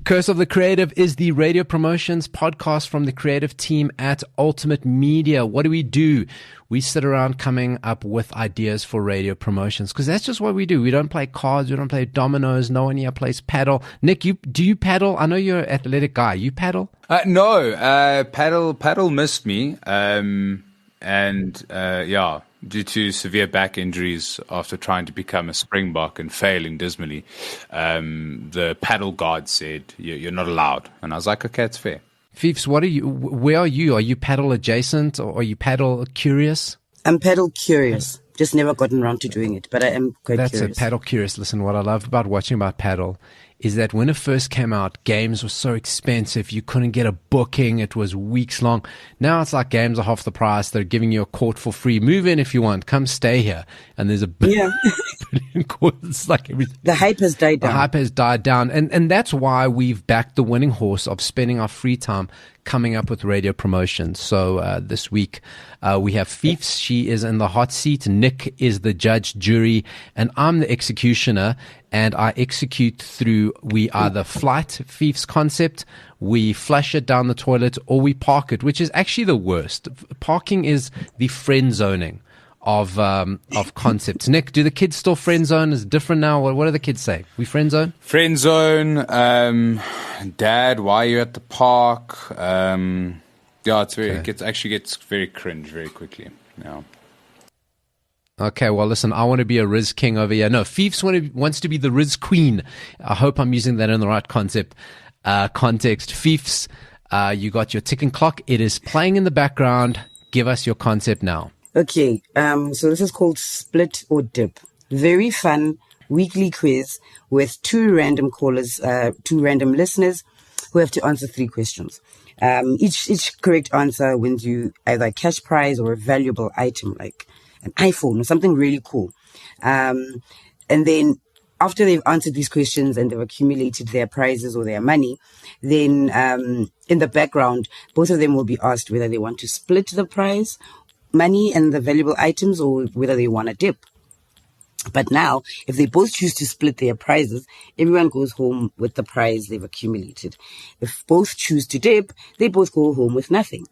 Curse of the Creative is the radio promotions podcast from the creative team at Ultimate Media. What do? We sit around coming up with ideas for radio promotions because that's just what we do. We don't play cards. We don't play dominoes. No one here plays paddle. Nick, do you paddle? I know you're an athletic guy. You paddle? No, paddle missed me. Due to severe back injuries after trying to become a Springbok and failing dismally, the paddle guard said, you're not allowed. And I was like, okay, it's fair. Feefs, where are you? Are you paddle adjacent or are you paddle curious? I'm paddle curious. Just never gotten around to doing it, but I am quite curious. That's a paddle curious. Listen, what I love about watching about paddle is that when it first came out, games were so expensive. You couldn't get a booking. It was weeks long. Now it's like games are half the price. They're giving you a court for free. Move in if you want. Come stay here. And there's a billion courts. It's like everything. The hype has died down. The hype has died down. And that's why we've backed the winning horse of spending our free time coming up with radio promotions. So this week we have Feefs. She is in the hot seat. Nick is the judge, jury, and I'm the executioner. And I execute through, we either flight Feefs concept, we flush it down the toilet, or we park it, which is actually the worst. Parking is the friend zoning of concepts. Nick, do the kids still friend zone? Is it different now? What do the kids say? We friend zone? Friend zone. Dad, why are you at the park? It actually gets very cringe very quickly. Yeah. Okay, well, listen, I want to be a Riz King over here. No, Feefs wants to be the Riz Queen. I hope I'm using that in the right context. Feefs, you got your ticking clock. It is playing in the background. Give us your concept now. Okay, so this is called Split or Dip. Very fun weekly quiz with two random callers, two random listeners who have to answer 3 questions. Each correct answer wins you either a cash prize or a valuable item like an iPhone or something really cool. And then after they've answered these questions and they've accumulated their prizes or their money, then in the background, both of them will be asked whether they want to split the prize, money and the valuable items, or whether they want to dip. But now, if they both choose to split their prizes, everyone goes home with the prize they've accumulated. If both choose to dip, they both go home with nothing.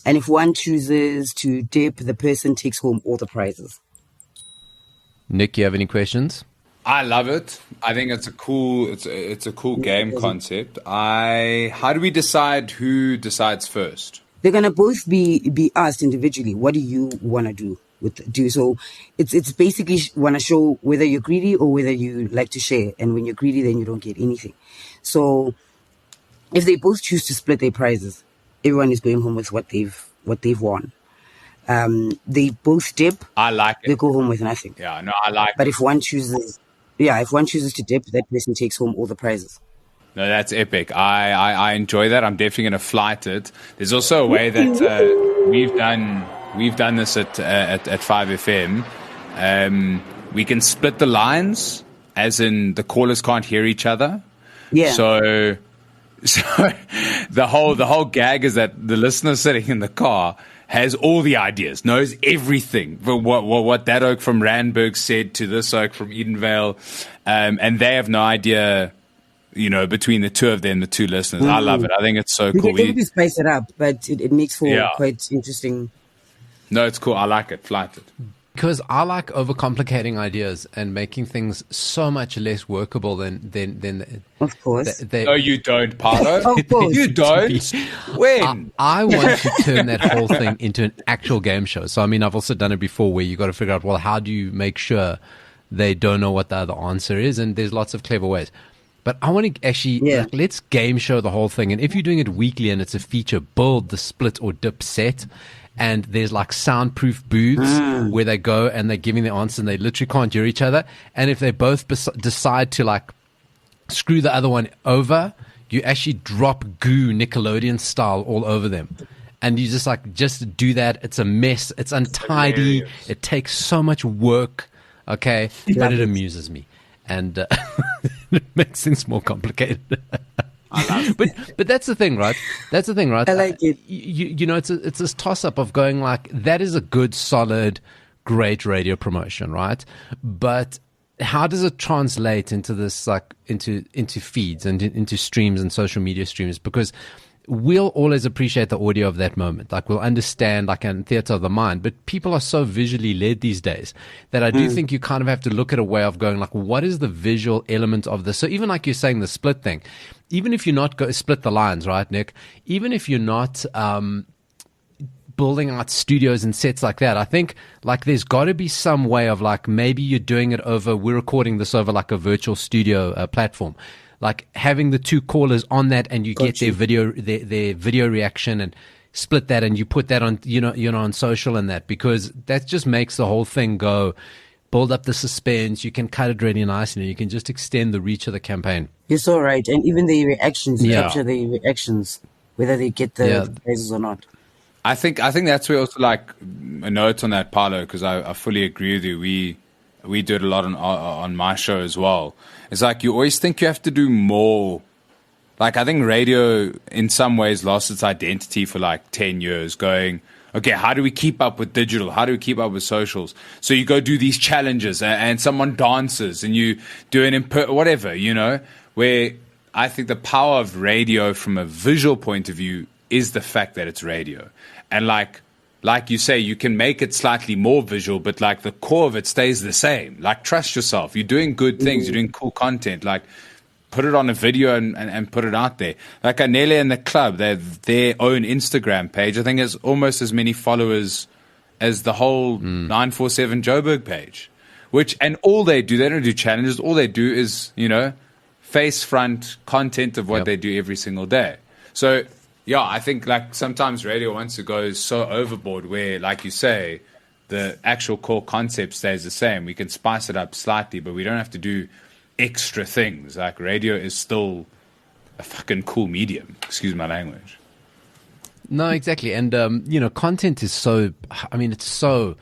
And if one chooses to dip, the person takes home all the prizes. Nick, you have any questions? I love it. I think it's a cool game concept. How do we decide who decides first? They're gonna both be asked individually. What do you want to do? So it's basically want to show whether you're greedy or whether you like to share. And when you're greedy, then you don't get anything. So if they both choose to split their prizes, everyone is going home with what they've won. They both dip. I like it. They go home with nothing. Yeah, no, I like it. But if one chooses to dip, that person takes home all the prizes. No, that's epic. I enjoy that. I'm definitely going to flight it. There's also a way that we've done this at 5FM. We can split the lines, as in the callers can't hear each other. Yeah. So the whole gag is that the listener sitting in the car has all the ideas, knows everything. What that oak from Randburg said to this oak from Edenvale, and they have no idea, between the two of them, the two listeners. I love it. I think it's so cool. We can spice it up, but it makes for quite interesting. No, it's cool. I like it. Flight it. Because I like overcomplicating ideas and making things so much less workable than of course. No, you don't, Paolo. Of course. You don't. When? I want to turn that whole thing into an actual game show. So, I mean, I've also done it before where you got to figure out, well, how do you make sure they don't know what the other answer is? And there's lots of clever ways. But I want to actually, let's game show the whole thing. And if you're doing it weekly and it's a feature, build the split or dip set. And there's like soundproof booths where they go and they're giving the answer and they literally can't hear each other. And if they both decide to like screw the other one over, you actually drop goo Nickelodeon style all over them. And you just do that. It's a mess. It's untidy. It takes so much work. Okay. But it amuses me. And it makes things more complicated. But that's the thing, right? I like it. It's this toss-up of going like, that is a good, solid, great radio promotion, right? But how does it translate into this, like into feeds and into streams and social media streams? Because we'll always appreciate the audio of that moment. Like we'll understand, like in theater of the mind, but people are so visually led these days that I do think you kind of have to look at a way of going like, what is the visual element of this? So even like you're saying the split thing, even if you're not split the lines, right, Nick? Even if you're not, building out studios and sets like that, I think like there's got to be some way of like, maybe you're doing it over, we're recording this over like a virtual studio platform, like having the two callers on that, and you get their video reaction and split that, and you put that on, on social and that, because that just makes the whole thing go, build up the suspense. You can cut it really nicely, and you can just extend the reach of the campaign. You're so right. And even the reactions, you capture the reactions, whether they get the praises or not. I think that's where also, like, a note on that, Paolo, because I fully agree with you. We do it a lot on my show as well. It's like you always think you have to do more. Like, I think radio in some ways lost its identity for like 10 years, going, okay, how do we keep up with digital? How do we keep up with socials? So you go do these challenges, and someone dances, and you do whatever, where I think the power of radio from a visual point of view is the fact that it's radio. And like you say, you can make it slightly more visual, but like the core of it stays the same. Like, trust yourself. You're doing good things. You're doing cool content. Like, put it on a video and put it out there. Like Anele and the club, they have their own Instagram page. I think has almost as many followers as the whole 947 Joburg page. And all they don't do challenges. All they do is, face front content of what they do every single day. So, yeah, I think like sometimes radio wants to go so overboard where, like you say, the actual core concept stays the same. We can spice it up slightly, but we don't have to do extra things. Like, radio is still a fucking cool medium. Excuse my language. No, exactly. And, content is so, it's so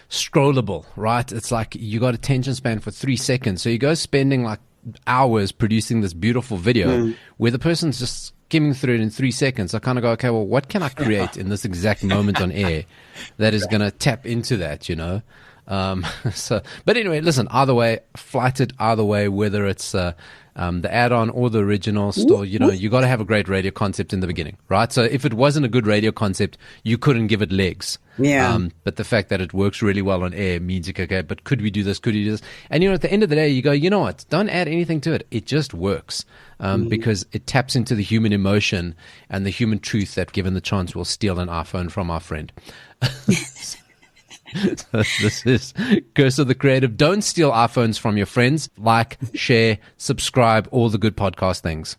scrollable, right? It's like you got attention span for 3 seconds. So you go spending like hours producing this beautiful video where the person's just skimming through it in 3 seconds. I kind of go, okay, well, what can I create in this exact moment on air that is going to tap into that, but anyway, listen, either way, flight it either way, whether it's the add-on or the original, still, you got to have a great radio concept in the beginning, right? So if it wasn't a good radio concept, you couldn't give it legs. Yeah. But the fact that it works really well on air means, okay, but could we do this? Could we do this? And, at the end of the day, you go, you know what? Don't add anything to it. It just works because it taps into the human emotion and the human truth that, given the chance, we'll steal an iPhone from our friend. So this is Curse of the Creative. Don't steal iPhones from your friends. Like, share, subscribe, all the good podcast things.